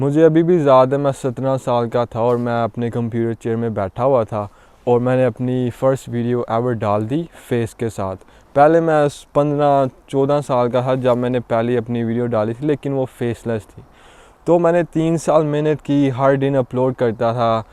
मुझे अभी भी याद है, मैं 17 साल का था और मैं अपने कंप्यूटर चेयर में बैठा हुआ था और मैंने अपनी फ़र्स्ट वीडियो एवर डाल दी फेस के साथ। पहले मैं 15-14 साल का था जब मैंने पहली अपनी वीडियो डाली थी, लेकिन वो फेसलेस थी। तो मैंने 3 साल मेहनत की, हर दिन अपलोड करता था,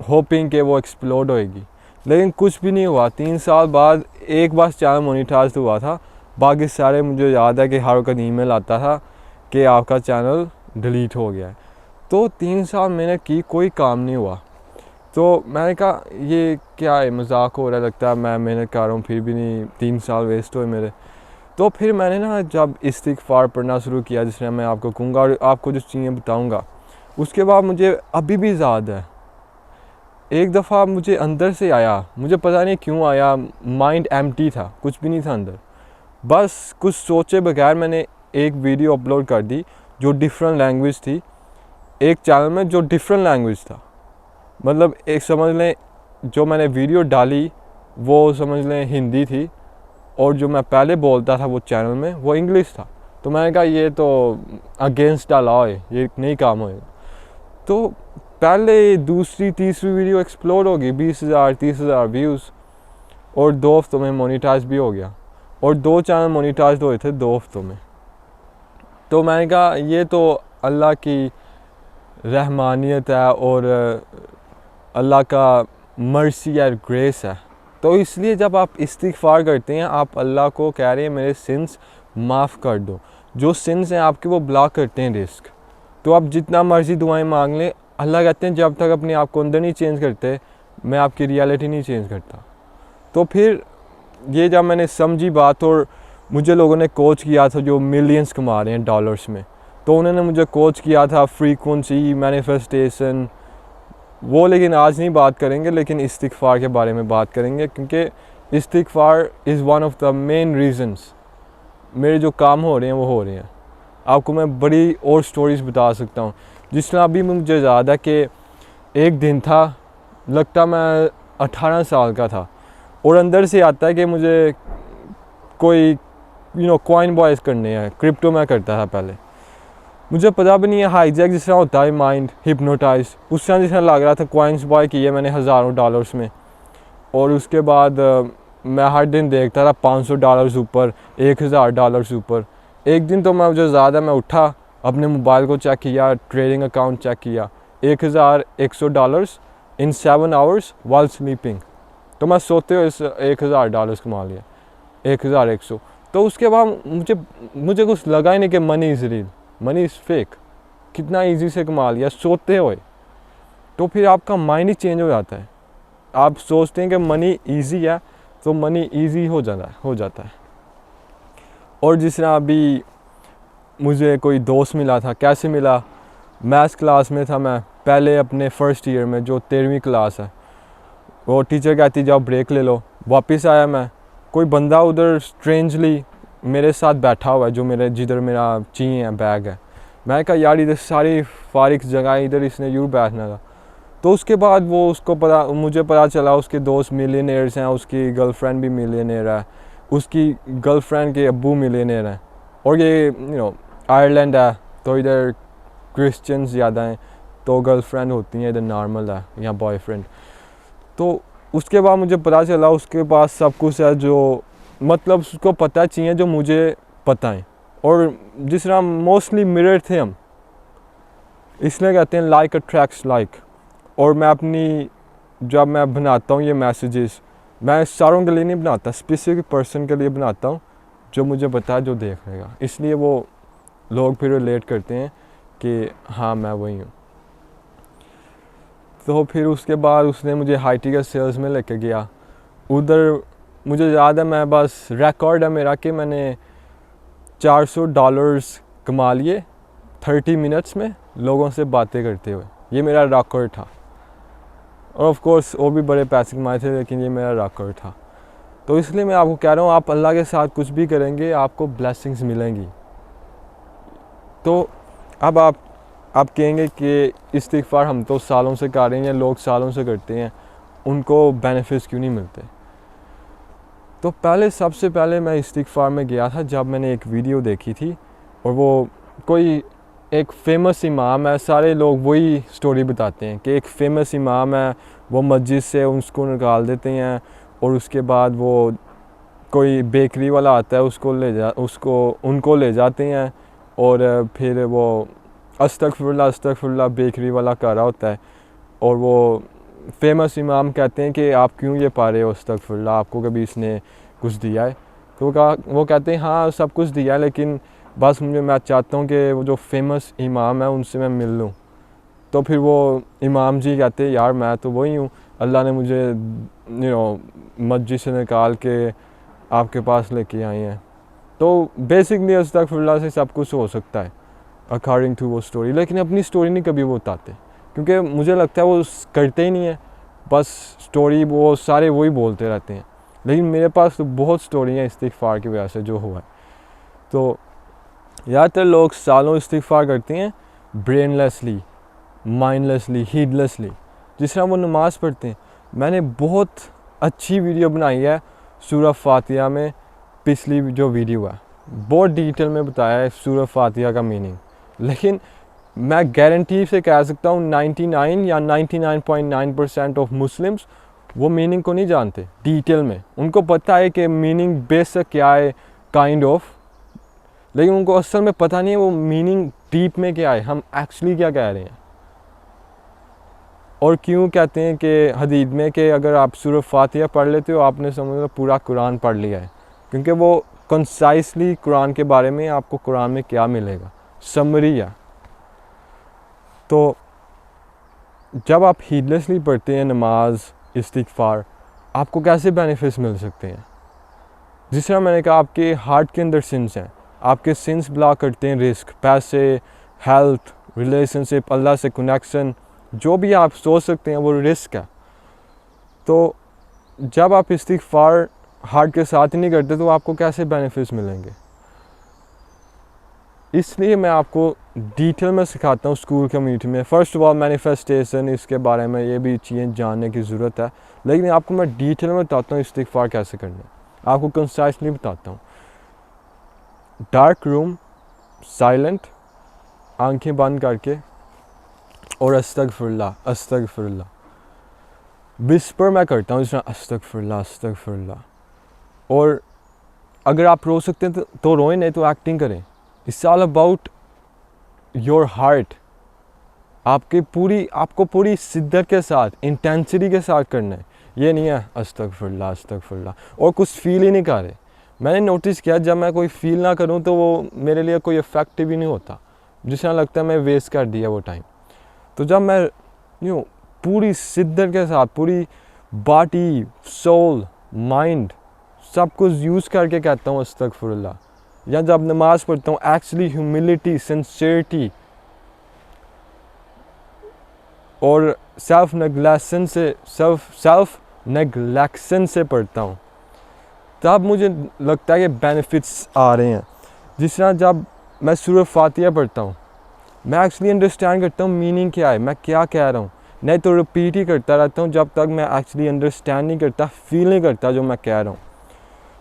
होपिंग कि वो एक्सप्लोड होएगी, लेकिन कुछ भी नहीं हुआ। 3 साल बाद एक बार चैनल मोनिटाइज हुआ था, बाकी सारे मुझे याद है कि हर वक्त ईमेल आता था कि आपका चैनल डिलीट हो गया है। तो 3 साल मैंने की, कोई काम नहीं हुआ। तो मैंने कहा ये क्या है, मजाक हो रहा है, लगता है मैं मेहनत कर रहा हूँ फिर भी नहीं, 3 साल वेस्ट हुए मेरे। तो फिर मैंने ना जब इस्तिग़फ़ार पढ़ना शुरू किया, जिसमें मैं आपको कहूँगा और आपको जो चीज़ें बताऊँगा, उसके बाद मुझे अभी भी याद है, एक दफ़ा मुझे अंदर से आया, मुझे पता नहीं क्यों आया, माइंड एम्प्टी था, कुछ भी नहीं था अंदर। बस कुछ सोचे बगैर मैंने एक वीडियो अपलोड कर दी जो डिफरेंट लैंग्वेज थी, एक चैनल में जो डिफरेंट लैंग्वेज था। मतलब एक समझ लें, जो मैंने वीडियो डाली वो समझ लें हिंदी थी और जो मैं पहले बोलता था वो चैनल में वो इंग्लिश था। तो मैंने कहा ये तो अगेंस्ट द लॉ है, ये नहीं काम होएगा। तो पहले दूसरी तीसरी वीडियो एक्सप्लोर होगी, 20,000-30,000 व्यूज़, और 2 हफ्तों में मोनिटाइज भी हो गया, और 2 चैनल मोनिटाइज हुए थे 2 हफ्तों में। तो मैंने कहा ये तो अल्लाह की रहमानियत है और अल्लाह का मर्सी और ग्रेस है। तो इसलिए जब आप इस्तिग़फ़ार करते हैं, आप अल्लाह को कह रहे हैं मेरे सिंस माफ़ कर दो। जो सिंस हैं आपके वो ब्लॉक करते हैं रिस्क। तो आप जितना मर्ज़ी दुआएं मांग लें, अल्लाह कहते हैं जब तक अपने आप को अंदर नहीं चेंज करते, मैं आपकी रियलिटी नहीं चेंज करता। तो फिर ये जब मैंने समझी बात, और मुझे लोगों ने कोच किया था जो मिलियंस कमा रहे हैं डॉलर्स में, तो उन्होंने मुझे कोच किया था फ्रीक्वेंसी, मैनिफेस्टेशन, वो लेकिन आज नहीं बात करेंगे, लेकिन इस्तिग़फ़ार के बारे में बात करेंगे, क्योंकि इस्तिग़फ़ार is one of the main reasons मेरे जो काम हो रहे हैं वो हो रहे हैं। आपको मैं बड़ी और स्टोरीज़ बता सकता हूँ। जिस तरह अभी मुझे याद है कि एक दिन था, लगता मैं 18 साल का था, और अंदर से आता है कि मुझे कोई कॉइन बॉयज़ करने हैं। क्रिप्टो मैं करता था पहले, मुझे पता भी नहीं है, हाईजैक जिस तरह होता है माइंड, हिप्नोटाइज, उस तरह जिस तरह लग रहा था। कॉइन्स बॉय किए मैंने हज़ारों डॉलर्स में, और उसके बाद मैं हर दिन देखता था $500 ऊपर, $1,000 ऊपर। एक दिन तो मुझे ज़्यादा, मैं उठा, अपने मोबाइल को चेक किया, ट्रेडिंग अकाउंट चेक किया, $1,100 इन 7 आवर्स वाल स्लीपिंग। तो मैं सोते हुए $1,000 कमा लिया, 1,100। तो उसके बाद मुझे कुछ लगा ही नहीं कि money is real, money is fake. कितना इजी से कमा लिया सोते हुए। तो फिर आपका माइंड ही चेंज हो जाता है। आप सोचते हैं कि मनी इजी है, तो मनी इजी हो जाता है। और जिस तरह अभी मुझे कोई दोस्त मिला था, कैसे मिला, मैथ्स क्लास में था मैं, पहले अपने फ़र्स्ट ईयर में, जो 13वीं क्लास है। वो टीचर कहती जाओ ब्रेक ले लो। वापस आया मैं, कोई बंदा उधर स्ट्रेंजली मेरे साथ बैठा हुआ है, जो जिधर मेरा चाहिए है बैग है। मैं कहा यार इधर सारी फारिग जगह, इधर इसने यूँ बैठना था। तो उसके बाद मुझे पता चला उसके दोस्त मिलियनेयर्स हैं, उसकी गर्लफ्रेंड भी मिलियनेयर है, उसकी गर्लफ्रेंड के अब्बू मिलियनेयर हैं, और ये आयरलैंड है, तो इधर क्रिश्चियंस ज़्यादा हैं, तो गर्लफ्रेंड होती हैं, इधर नॉर्मल है या बॉयफ्रेंड। तो उसके बाद मुझे पता चला उसके पास सब कुछ है, जो मतलब उसको पता चाहिए जो मुझे पता है। और जिस तरह मोस्टली मिरर थे हम, इसलिए कहते हैं लाइक अट्रैक्ट्स लाइक। और जब मैं बनाता हूँ ये मैसेजेस, मैं सारों के लिए नहीं बनाता, स्पेसिफिक पर्सन के लिए बनाता हूँ जो मुझे पता है, जो देख लेगा। इसलिए वो लोग फिर रिलेट करते हैं कि हाँ मैं वही हूँ। तो फिर उसके बाद उसने मुझे हाईटी का सेल्स में लेके गया। उधर मुझे याद है, मैं बस रिकॉर्ड है मेरा कि मैंने $400 कमा लिए 30 मिनट्स में लोगों से बातें करते हुए। ये मेरा रिकॉर्ड था। और ऑफ कोर्स और भी बड़े पैसे कमाए थे, लेकिन ये मेरा रिकॉर्ड था। तो इसलिए मैं आपको कह रहा हूँ, आप अल्लाह के साथ कुछ भी करेंगे, आपको ब्लेसिंग्स मिलेंगी। तो अब आप कहेंगे कि इस्तिग़फ़ार हम तो सालों से कर रहे हैं, लोग सालों से करते हैं, उनको बेनिफिट्स क्यों नहीं मिलते। तो सबसे पहले मैं इस्तिग़फ़ार में गया था जब मैंने एक वीडियो देखी थी, और वो कोई एक फ़ेमस इमाम है, सारे लोग वही स्टोरी बताते हैं कि एक फ़ेमस इमाम है, वो मस्जिद से उसको निकाल देते हैं और उसके बाद वो कोई बेकरी वाला आता है उनको ले जाते हैं और फिर वो अस्तगफिरुल्लाह बेकरी वाला कर रहा होता है और वो फेमस इमाम कहते हैं कि आप क्यों ये पा रहे हो अस्तगफिरुल्लाह, आपको कभी इसने कुछ दिया है? तो वो कहते हैं हाँ सब कुछ दिया है, लेकिन बस मैं चाहता हूँ कि वो जो फेमस इमाम है उनसे मैं मिल लूँ। तो फिर वो इमाम जी कहते हैं यार मैं तो वही हूँ, अल्लाह ने मुझे मस्जिद से निकाल के आपके पास लेके आए हैं। तो बेसिकली अस्तगफिरुल्लाह से सब कुछ हो सकता है अकॉर्डिंग टू वो स्टोरी, लेकिन अपनी स्टोरी नहीं कभी वो बताते, क्योंकि मुझे लगता है वो करते ही नहीं है, बस स्टोरी वो सारे वही बोलते रहते हैं। लेकिन मेरे पास तो बहुत स्टोरी हैं इस्तिग़फ़ार की वजह से जो हुआ है। तो ज़्यादातर लोग सालों इस्तिग़फ़ार करते हैं ब्रेनलेसली, माइंडलेसली, हीडलेसली, जिस तरह वो नमाज़ पढ़ते हैं। मैंने बहुत अच्छी वीडियो बनाई है सूरह फातिहा में, पिछली जो वीडियो है बहुत डिटेल में बताया है सूरह फातिहा का मीनिंग, लेकिन मैं गारंटी से कह सकता हूँ 99 या 99.9% ऑफ मुस्लिम्स वो मीनिंग को नहीं जानते डिटेल में। उनको पता है कि मीनिंग बेसिक क्या है काइंड ऑफ, लेकिन उनको असल में पता नहीं है वो मीनिंग डीप में क्या है, हम एक्चुअली क्या कह रहे हैं। और क्यों कहते हैं कि हदीस में कि अगर आप सूरह फातिहा पढ़ लेते हो आपने समझ लो पूरा कुरान पढ़ लिया है, क्योंकि वो कंसाइसली कुरान के बारे में आपको कुरान में क्या मिलेगा, समरी है। तो जब आप हीडलेसली पढ़ते हैं नमाज इस्तिग़फ़ार, आपको कैसे बेनिफिट्स मिल सकते हैं? जिस तरह मैंने कहा आपके हार्ट के अंदर सिंस हैं, आपके सिंस ब्लॉक करते हैं रिस्क, पैसे, हेल्थ, रिलेशनशिप, अल्लाह से कनेक्शन, जो भी आप सोच सकते हैं वो रिस्क है। तो जब आप इस्तिग़फ़ार हार्ट के साथ ही नहीं करते तो आपको कैसे बेनिफिट्स मिलेंगे? इसलिए मैं आपको डिटेल में सिखाता हूँ स्कूल कम्युनिटी में। फ़र्स्ट ऑफ ऑल मैनिफेस्टेशन, इसके बारे में ये भी चीज़ें जानने की ज़रूरत है, लेकिन आपको मैं डिटेल में बताता हूँ इस्तिग़फ़ार कैसे करना है, आपको कंसाइसली बताता हूँ। डार्क रूम, साइलेंट, आंखें बंद करके और अस्तगफिरुल्लाह विस्पर मैं करता हूँ, जिस तरह अस्तगफिरुल्लाह। और अगर आप रो सकते हैं तो रोएं, नहीं तो एक्टिंग करें। It's all about your heart. आपको पूरी शिद्दत के साथ, इंटेंसिटी के साथ करना है। ये नहीं है अस्तगफिरुल्लाह और कुछ फील ही नहीं कर रहे। मैंने नोटिस किया जब मैं कोई फील ना करूं तो वो मेरे लिए कोई इफेक्टिव ही नहीं होता, जिस तरह लगता है मैं वेस्ट कर दिया वो टाइम। तो जब मैं पूरी शिद्दत के साथ, पूरी बॉडी, सोल, माइंड सब कुछ यूज़ करके कहता हूँ अस्तगफिरुल्लाह, या जब नमाज़ पढ़ता हूँ एक्चुअली ह्यूमिलिटी, सिंसियरिटी और सेल्फ नेग्लेक्शन से पढ़ता हूँ, तब मुझे लगता है कि बेनिफिट्स आ रहे हैं। जिस तरह जब मैं सूरह फातिहा पढ़ता हूँ, मैं एक्चुअली अंडरस्टैंड करता हूँ मीनिंग क्या है, मैं क्या कह रहा हूँ, नहीं तो रिपीट ही करता रहता हूँ जब तक मैं एक्चुअली अंडरस्टैंड नहीं करता, फील नहीं करता जो मैं कह रहा हूँ।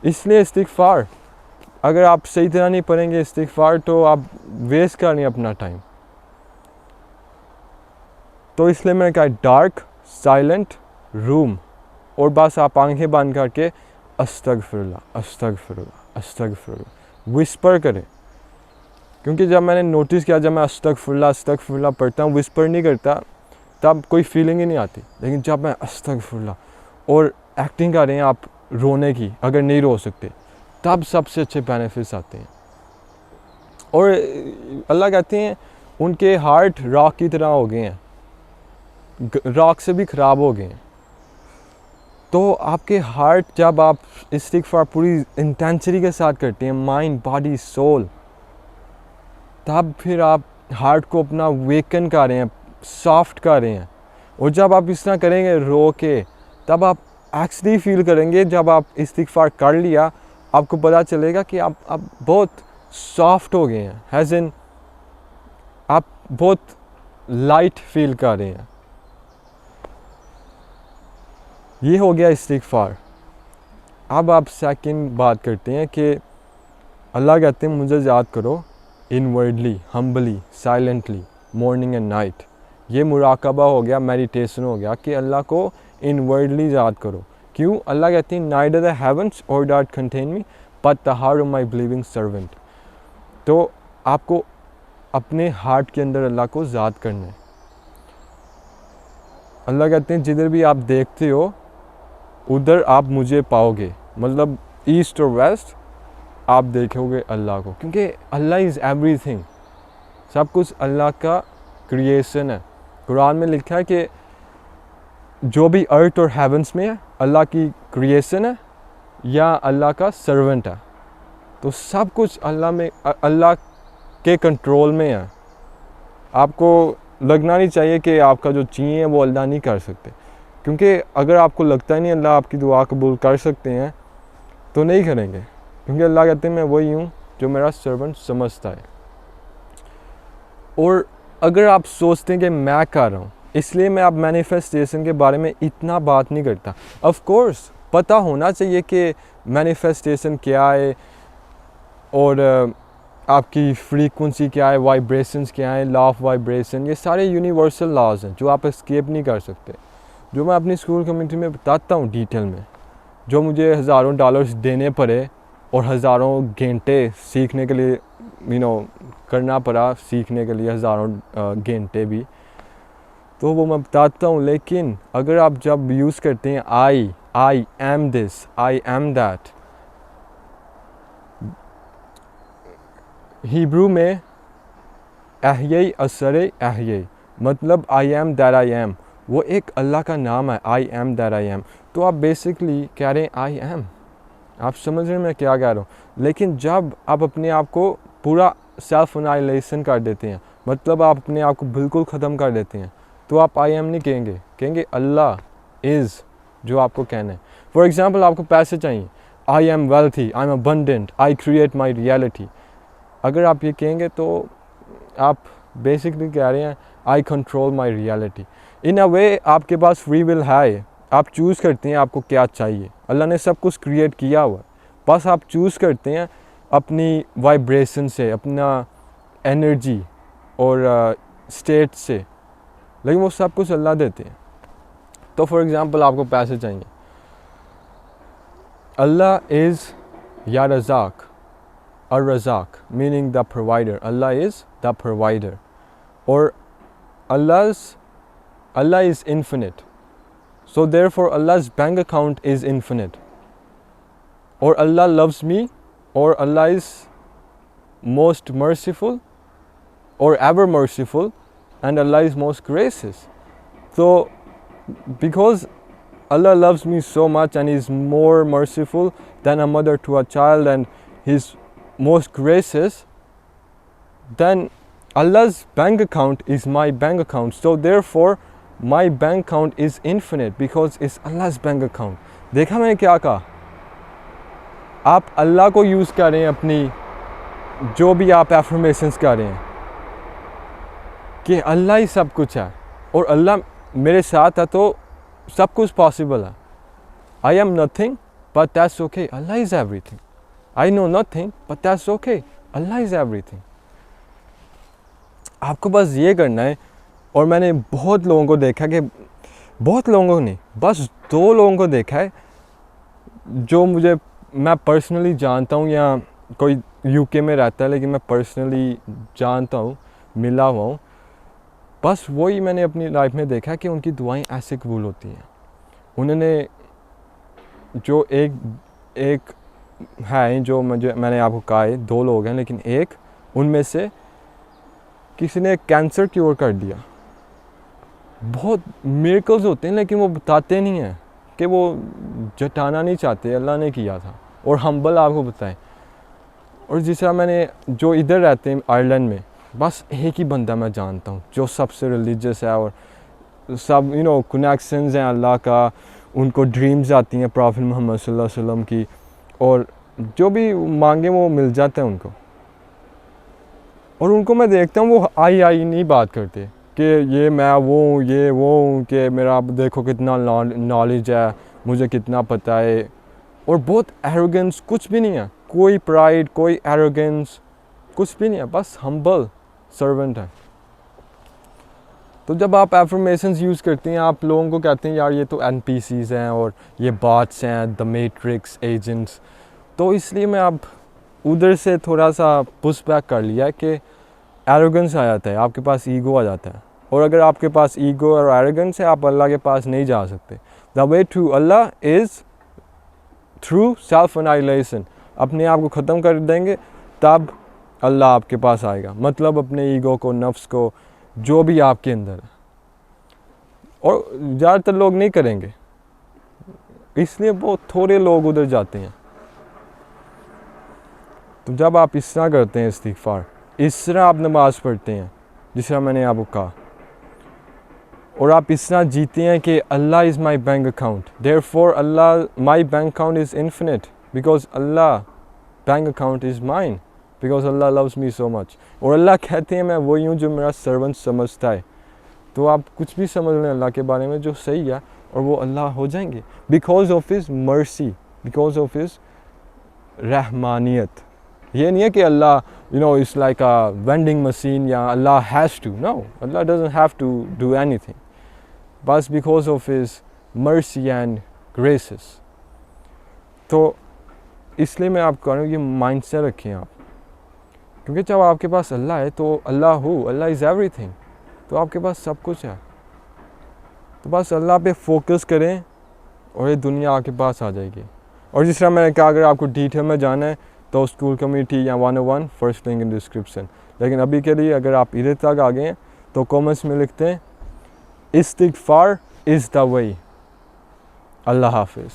इसलिए इस्तिग़फ़ार अगर आप सही तरह नहीं पढ़ेंगे इस्तिग़फ़ार तो आप वेस्ट कर रहे हैं अपना टाइम। तो इसलिए मैंने कहा डार्क साइलेंट रूम और बस आप आंखें बंद करके अस्तगफिरुल्लाह विस्पर करें। क्योंकि जब मैंने नोटिस किया जब मैं अस्तगफिरुल्लाह पढ़ता हूँ, विस्पर नहीं करता, तब कोई फीलिंग ही नहीं आती। लेकिन जब मैं अस्तगफिरुल्लाह और एक्टिंग कर रहे हैं आप रोने की, अगर नहीं रो सकते, तब सबसे अच्छे बेनिफिट्स आते हैं। और अल्लाह कहते हैं उनके हार्ट रॉक की तरह हो गए हैं, रॉक से भी ख़राब हो गए हैं। तो आपके हार्ट जब आप इस्तिग़फ़ार पूरी इंटेंसिटी के साथ करते हैं, माइंड, बॉडी, सोल, तब फिर आप हार्ट को अपना वेकन कर रहे हैं, सॉफ्ट कर रहे हैं। और जब आप इस तरह करेंगे रो के, तब आप एक्चुअली फील करेंगे, जब आप इस्तिग़फ़ार कर लिया आपको पता चलेगा कि आप बहुत सॉफ्ट हो गए हैं, एज़ इन आप बहुत लाइट फील कर रहे हैं। ये हो गया इस्तिग़फ़ार। अब आप सेकंड बात करते हैं कि अल्लाह कहते हैं मुझे याद करो inwardly, humbly, silently, morning and night. ये मुराकबा हो गया, मेडिटेशन हो गया कि अल्लाह को इनवर्डली याद करो। क्यों? अल्लाह कहती है नाइदर द हेवंस और the earth contain me but the heart of my believing servant. तो आपको अपने हार्ट के अंदर अल्लाह को याद करना है। अल्लाह कहते हैं जिधर भी आप देखते हो उधर आप मुझे पाओगे, मतलब ईस्ट और वेस्ट आप देखोगे अल्लाह को, क्योंकि अल्लाह इज़ एवरीथिंग। सब कुछ अल्लाह का क्रिएशन है। कुरान में लिखा है कि जो भी अर्थ और हेवंस में है अल्लाह की क्रिएशन है या अल्लाह का सर्वेंट है। तो सब कुछ अल्लाह के कंट्रोल में है। आपको लगना नहीं चाहिए कि आपका जो चाहिए वो अल्लाह नहीं कर सकते, क्योंकि अगर आपको लगता ही नहीं अल्लाह आपकी दुआ कबूल कर सकते हैं तो नहीं करेंगे, क्योंकि अल्लाह कहते हैं मैं वही हूँ जो मेरा सर्वेंट समझता है। और अगर आप सोचते हैं कि मैं कर रहा हूँ इसलिए मैं अब मैनिफेस्टेशन के बारे में इतना बात नहीं करता। ऑफ कोर्स पता होना चाहिए कि मैनिफेस्टेशन क्या है और आपकी फ्रीक्वेंसी क्या है, वाइब्रेशंस क्या है, लॉ ऑफ वाइब्रेशन, ये सारे यूनिवर्सल लॉज हैं जो आप एस्केप नहीं कर सकते, जो मैं अपनी स्कूल कम्युनिटी में बताता हूँ डिटेल में। जो मुझे हज़ारों डॉलर्स देने पड़े और हज़ारों घंटे सीखने के लिए करना पड़ा, सीखने के लिए हज़ारों घंटे भी, तो वो मैं बताता हूँ। लेकिन अगर आप जब यूज़ करते हैं I am this, I am that, Hebrew में अहयई असरे अहयई, मतलब I am that I am, वो एक अल्लाह का नाम है, I am that I am. तो आप बेसिकली कह रहे हैं आई एम, आप समझ रहे हैं मैं क्या कह रहा हूँ। लेकिन जब आप अपने आप को पूरा सेल्फ एनालिसिस कर देते हैं, मतलब आप अपने आप को बिल्कुल ख़त्म कर देते हैं, तो आप आई एम नहीं कहेंगे अल्लाह इज़ जो आपको कहना है। फॉर एग्ज़ाम्पल आपको पैसे चाहिए, I am wealthy, I am abundant, I create my reality. अगर आप ये कहेंगे तो आप बेसिकली कह रहे हैं आई कंट्रोल माई रियलिटी। इन अ वे आपके पास फ्री विल है, आप चूज़ करते हैं आपको क्या चाहिए। अल्लाह ने सब कुछ क्रिएट किया हुआ, बस आप चूज़ करते हैं अपनी वाइब्रेशन से, अपना एनर्जी और स्टेट से, लेकिन वो सब कुछ अल्लाह देते हैं। तो फॉर एग्ज़ाम्पल आपको पैसे चाहिए, अल्लाह इज़ या Razzaq, ar-Razak, meaning the provider. Allah is the provider. Or Allah is infinite. So therefore Allah's bank account is infinite. Or Allah loves me, or Allah is most merciful or ever merciful, and Allah is most gracious. So because Allah loves me so much and is more merciful than a mother to a child and He's most gracious, then Allah's bank account is my bank account. So therefore my bank account is infinite because it's Allah's bank account. देखा मैंने क्या कहा? आप अल्लाह को use कर रहे हैं अपनी, जो भी आप एफर्मेशंस कर रहे हैं कि अल्लाह ही सब कुछ है और अल्लाह मेरे साथ है तो सब कुछ पॉसिबल है। I am nothing but that's okay, Allah is everything. I know nothing, but that's okay. Allah is everything. आपको बस ये करना है। और मैंने बहुत लोगों को देखा कि बहुत लोगों ने, बस 2 लोगों को देखा है जो मैं पर्सनली जानता हूँ, या कोई यूके में रहता है लेकिन मैं पर्सनली जानता हूँ, मिला हुआ हूँ। बस वही मैंने अपनी लाइफ में देखा कि उनकी दुआएं ऐसे कबूल होती हैं। उन्होंने जो एक है, जो मैंने आपको कहा है 2 लोग हैं, लेकिन एक उनमें से किसी ने कैंसर क्योर कर दिया। बहुत मिरेकल्स होते हैं लेकिन वो बताते नहीं हैं कि वो जताना नहीं चाहते अल्लाह ने किया था, और हम्बल आपको बताएं। और जिस तरह मैंने जो इधर रहते हैं आयरलैंड में, बस एक ही बंदा मैं जानता हूँ जो सबसे रिलीजियस है और सब कनेक्शंस हैं अल्लाह का, उनको ड्रीम्स आती हैं प्रॉफिट मोहम्मद सल्लल्लाहु अलैहि वसल्लम की, और जो भी मांगे वो मिल जाता है उनको। और उनको मैं देखता हूँ वो आई नहीं बात करते कि ये मैं वो हूँ, ये वो हूँ, कि मेरा देखो कितना नॉलेज है, मुझे कितना पता है। और बहुत एरोगेंस कुछ भी नहीं है, कोई प्राइड, कोई एरोगेंस, कुछ भी नहीं है, बस हम्बल सर्वेंट है। तो जब आप एफर्मेशंस यूज़ करती हैं, आप लोगों को कहते हैं यार ये तो NPCs हैं और ये बॉट्स हैं, द मैट्रिक्स एजेंट्स, तो इसलिए मैं अब उधर से थोड़ा सा पुश बैक कर लिया कि एरोगेंस आ जाता है, आपके पास ईगो आ जाता है। और अगर आपके पास ईगो और एरोगेंस है, आप अल्लाह के पास नहीं जा सकते। The way to Allah is through self annihilation. अपने आप को ख़त्म कर देंगे तब अल्लाह आपके पास आएगा, मतलब अपने ईगो को, नफ्स को, जो भी आपके अंदर है। और ज़्यादातर लोग नहीं करेंगे, इसलिए बहुत थोड़े लोग उधर जाते हैं। तो जब आप इस तरह करते हैं इस्तिग़फ़ार, इस तरह आप नमाज़ पढ़ते हैं जिस तरह मैंने आपको कहा, और आप इस तरह जीते हैं कि Allah is my bank account, therefore Allah my bank account is infinite, because Allah bank account is mine, because Allah loves me so much. और अल्लाह कहते हैं मैं वही हूँ जो मेरा सर्वेंट समझता है। तो आप कुछ भी समझ लें अल्लाह के बारे में जो सही है, और वो अल्लाह हो जाएंगे, because of his mercy, because of his रहमानियत। ये नहीं है कि Allah is like a vending machine या Allah has to, no, Allah doesn't have to do anything, बस because of his mercy and graces. तो इसलिए मैं आपको कह रहा हूँ ये माइंड से रखें आप, क्योंकि जब आपके पास अल्लाह है तो अल्लाह हो, अल्लाह इज़ एवरीथिंग, तो आपके पास सब कुछ है। तो बस अल्लाह पे फोकस करें और ये दुनिया आपके पास आ जाएगी। और जिस तरह मैंने कहा, अगर आपको डिटेल में जाना है तो स्कूल कम्युनिटी या 101 फर्स्ट लिंक इन डिस्क्रिप्शन। लेकिन अभी के लिए अगर आप इधर तक आ गए हैं तो कमेंट्स में लिखते हैं इस्तिग़फ़ार इज़ द वे। अल्लाह हाफ़िज़।